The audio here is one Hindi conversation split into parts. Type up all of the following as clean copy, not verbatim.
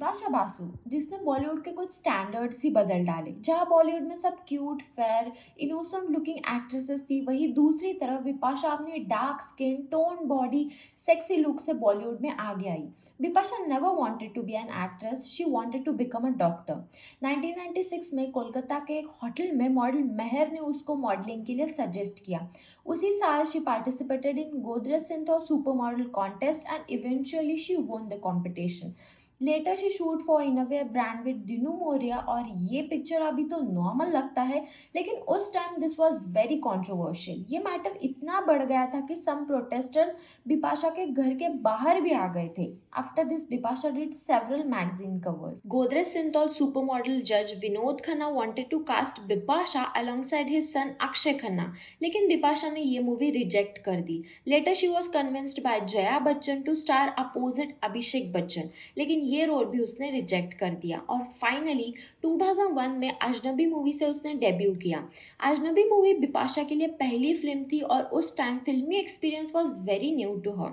बिपाशा बासु जिसने बॉलीवुड के कुछ स्टैंडर्ड्स ही बदल डाले। जहां बॉलीवुड में सब cute fair innocent looking actresses थी, वहीं दूसरी तरफ बिपाशा अपनी dark skin tone body sexy look से बॉलीवुड में आगे आई। Bipasha never wanted to be an actress, she wanted to become a doctor. 1996 में कोलकाता के एक होटल में मॉडल मेहर ने उसको मॉडलिंग के लिए सजेस्ट किया। उसी साल she participated in Godrej Cinthol super model contest and eventually she won the competition. Later she shoot for innerwear brand with Dino Morea, और ये पिक्चर अभी तो नॉर्मल लगता है, लेकिन उस time this was very controversial. ये मैटर इतना बढ़ गया था कि सम प्रोटेस्टर्स बिपाशा के घर के बाहर भी आ गए थे। After this Bipasha did several magazine covers. Godrej Cinthol super model जज Vinod Khanna wanted to cast Bipasha alongside his son Akshaye Khanna, लेकिन बिपाशा ने ये मूवी रिजेक्ट कर दी। Later she was convinced by Jaya Bachchan to star opposite Abhishek Bachchan, लेकिन ये रोल भी उसने रिजेक्ट कर दिया। और फाइनली 2001 में अजनबी मूवी से उसने डेब्यू किया। अजनबी मूवी बिपाशा के लिए पहली फिल्म थी और उस टाइम फिल्मी experience was very new to her.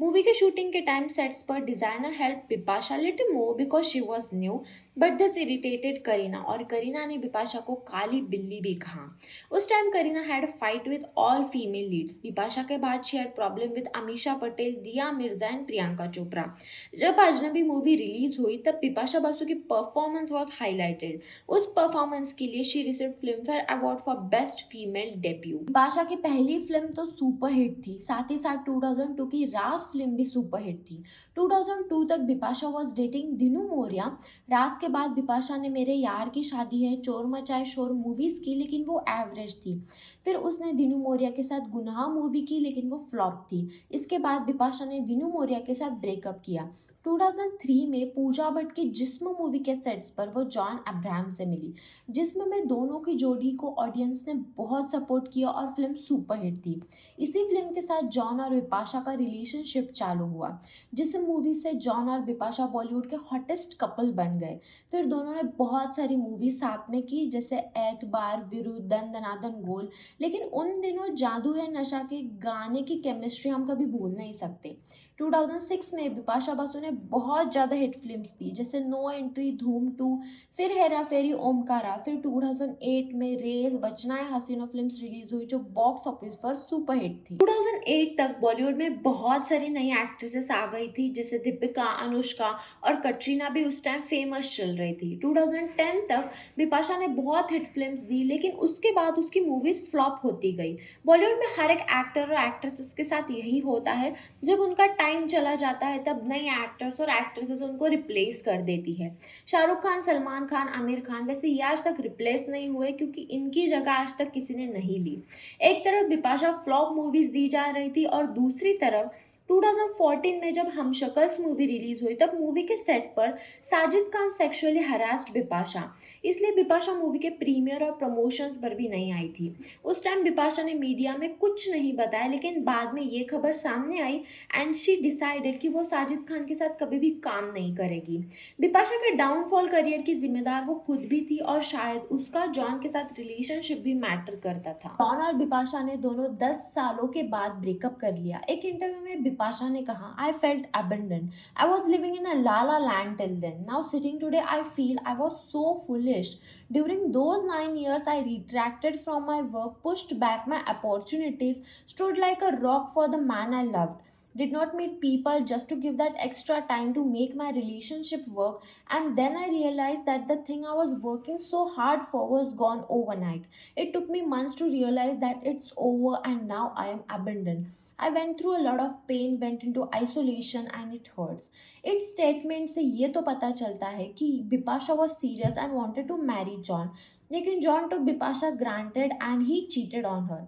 Movie के शूटिंग के टाइम सेट्स पर designer help Bipasha little more because she was new, but this irritated Kareena, और करीना ने बिपाशा को काली बिल्ली भी कहा। उस time Kareena had fight with all female leads. Bipasha के बाद she had problem with Amisha Patel, Dia Mirza and Priyanka Chopra. जब अजनबी मूवी रिलीज हुई तब बिपाशा बासु की परफॉर्मेंस वाज हाईलाइटेड। उस परफॉर्मेंस के लिए she received film fair award for best female debut. Bipasha की पहली फिल्म तो सुपर हिट थी, साथ ही साथ 2002 की राज फिल्म भी सुपर हिट थी। 2002 तक बिपाशा वाज डेटिंग दिनू मोरिया। राज के बाद बिपाशा ने मेरे यार की शादी है, चोर मचाए शोर मूवीज की, लेकिन वो एवरेज थी। फिर उसने दिनू मोरिया के साथ गुनाह मूवी की, लेकिन वो फ्लॉप थी। इसके बाद बिपाशा ने दिनू मोरिया के साथ ब्रेकअप किया। 2003 में पूजा भट्ट की जिस्म मूवी के सेट्स पर वो जॉन अब्राहम से मिली। जिस्म में दोनों की जोड़ी को ऑडियंस ने बहुत सपोर्ट किया और फिल्म सुपर हिट थी। इसी फिल्म के साथ जॉन और बिपाशा का रिलेशनशिप चालू हुआ। जिस्म मूवी से जॉन और बिपाशा बॉलीवुड के हॉटेस्ट कपल बन गए। फिर दोनों ने बहुत सारी मूवी साथ में की, जैसे एतबार, विरुद्ध, दन दनादन, गोल। लेकिन उन दिनों जादू है नशा के गाने की केमिस्ट्री हम कभी भूल नहीं सकते। 2006 में बिपाशा बासु ने बहुत ज़्यादा हिट फिल्म्स दी, जैसे नो एंट्री, धूम 2, फिर हेरा फेरी, ओमकारा। फिर 2008 में रेस, बचना है हसीनो फिल्म्स रिलीज हुई, जो बॉक्स ऑफिस पर सुपर हिट थी। 2008 तक बॉलीवुड में बहुत सारी नई एक्ट्रेसेस आ गई थी, जैसे दीपिका, अनुष्का और कटरीना भी उस टाइम फेमस चल रही थी। 2010 तक बिपाशा ने बहुत हिट फिल्म्स दी, लेकिन उसके बाद उसकी मूवीज फ्लॉप होती गई। बॉलीवुड में हर एक एक्टर और एक्ट्रेसेस के साथ यही होता है, जब उनका टाइम चला जाता है तब नए एक्टर्स और एक्ट्रेसेस उनको रिप्लेस कर देती है। शाहरुख खान, सलमान खान, आमिर खान, वैसे ये आज तक रिप्लेस नहीं हुए क्योंकि इनकी जगह आज तक किसी ने नहीं ली। एक तरफ बिपाशा फ्लॉप मूवीज दी जा रही थी और दूसरी तरफ 2014 में जब हम शक्ल्स मूवी रिलीज हुई तब मूवी के सेट पर साजिद खान सेक्सुअली हरास्ड बिपाशा, इसलिए बिपाशा मूवी के प्रीमियर और प्रमोशंस पर भी नहीं आई थी। उस टाइम बिपाशा ने मीडिया में कुछ नहीं बताया, लेकिन बाद में ये खबर सामने आई एंड शी डिसाइडेड कि वो साजिद खान के साथ कभी भी काम नहीं करेगी। बिपाशा के डाउनफॉल करियर की जिम्मेदार वो खुद भी थी, और शायद उसका जॉन के साथ रिलेशनशिप भी मैटर करता था। जॉन और बिपाशा ने दोनों 10 सालों के बाद ब्रेकअप कर लिया। एक इंटरव्यू में बिपाशा ने कहा, I felt abandoned. I was living in a la la land till then. Now sitting today, I feel I was so foolish. During those 9 years, I retracted from my work, pushed back my opportunities, stood like a rock for the man I loved. Did not meet people just to give that extra time to make my relationship work. And then I realized that the thing I was working so hard for was gone overnight. It took me months to realize that it's over and now I am abandoned. I went through a lot of pain, went into isolation and it hurts. इस स्टेटमेंट से ये तो पता चलता है कि Bipasha was serious and wanted to marry John. लेकिन John took Bipasha granted and he cheated on her.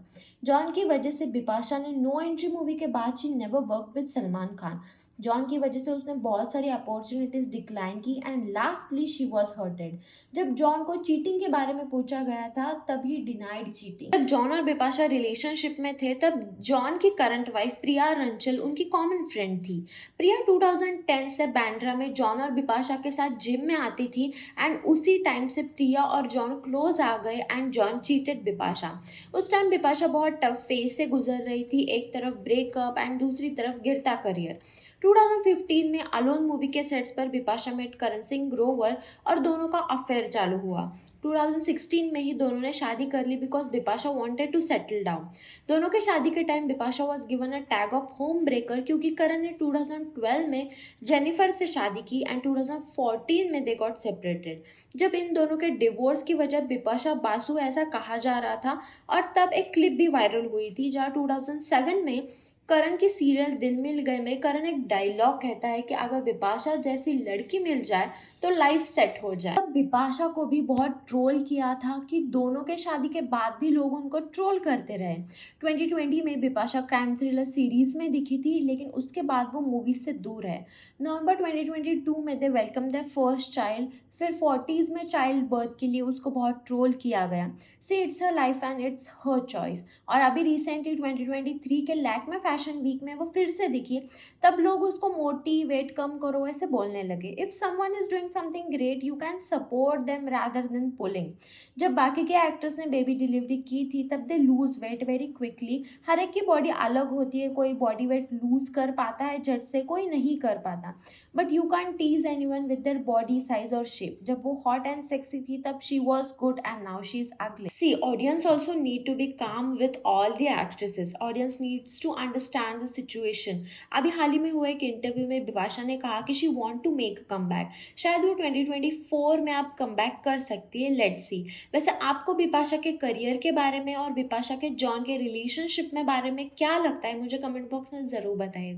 John की वजह से बिपाशा ने नो एंट्री मूवी के बाद she never work with Salman Khan. John की वजह से उसने बहुत सारी अपॉर्चुनिटीज डिक्लाइन की and lastly she was hurted. जब जॉन को चीटिंग के बारे में पूछा गया था तब ही डिनाइड चीटिंग। जब जॉन और बिपाशा रिलेशनशिप में थे तब जॉन की करंट वाइफ प्रिया रंचल उनकी कॉमन फ्रेंड थी। प्रिया 2010 से बैंड्रा में जॉन और बिपाशा के साथ जिम में आती थी एंड उसी टाइम से प्रिया और जॉन क्लोज आ गए एंड जॉन चीटेड बिपाशा। उस टाइम बिपाशा बहुत टफ फेज से गुजर रही थी, एक तरफ ब्रेकअप एंड दूसरी तरफ गिरता करियर। 2015 में अलोन मूवी के सेट्स पर बिपाशा मेट करण सिंह ग्रोवर और दोनों का अफेयर चालू हुआ। 2016 में ही दोनों ने शादी कर ली because Bipasha wanted to settle down. दोनों के शादी के time Bipasha was given a tag of home breaker क्योंकि करण ने 2012 में जेनिफर से शादी की एंड 2014 में दे गॉट सेपरेटेड। जब इन दोनों के डिवोर्स की वजह बिपाशा बासु ऐसा कहा जा रहा था, और तब एक क्लिप भी वायरल हुई थी जहाँ 2007 में करण की सीरियल दिल मिल गए में करण एक डायलॉग कहता है कि अगर बिपाशा जैसी लड़की मिल जाए तो लाइफ सेट हो जाए। तब बिपाशा को भी बहुत ट्रोल किया था कि दोनों के शादी के बाद भी लोग उनको ट्रोल करते रहे। 2020 में बिपाशा क्राइम थ्रिलर सीरीज में दिखी थी, लेकिन उसके बाद वो मूवीज से दूर है। नवंबर 2022 में दे वेलकम द फर्स्ट चाइल्ड, फिर 40s में चाइल्ड बर्थ के लिए उसको बहुत ट्रोल किया गया। See it's her life and it's her choice. और अभी रिसेंटली 2023 के लैक्मे फैशन वीक में वो फिर से दिखी, तब लोग उसको मोटिवेट कम करो ऐसे बोलने लगे। If someone is doing something great you can support them rather than pulling. जब बाकी के एक्टर्स ने बेबी डिलीवरी की थी तब they lose weight very quickly. हर एक की बॉडी अलग होती है, कोई बॉडी वेट लूज कर पाता है झट से, कोई नहीं कर पाता। But you can tease anyone with their body size और शेप। जब वो हॉट एंड सेक्सी थी तब she was good and now she is ugly. See audience also need to be calm with all the actresses. Audience needs to understand the situation. अभी हाल ही में हुए एक इंटरव्यू में बिपाशा ने कहा कि she want to make come back. शायद वो 2024 में आप कम बैक कर सकती है, लेट्स सी। वैसे आपको बिपाशा के करियर के बारे में और बिपाशा के जॉन के रिलेशनशिप में बारे में क्या लगता है, मुझे कमेंट बॉक्स में ज़रूर बताइएगा।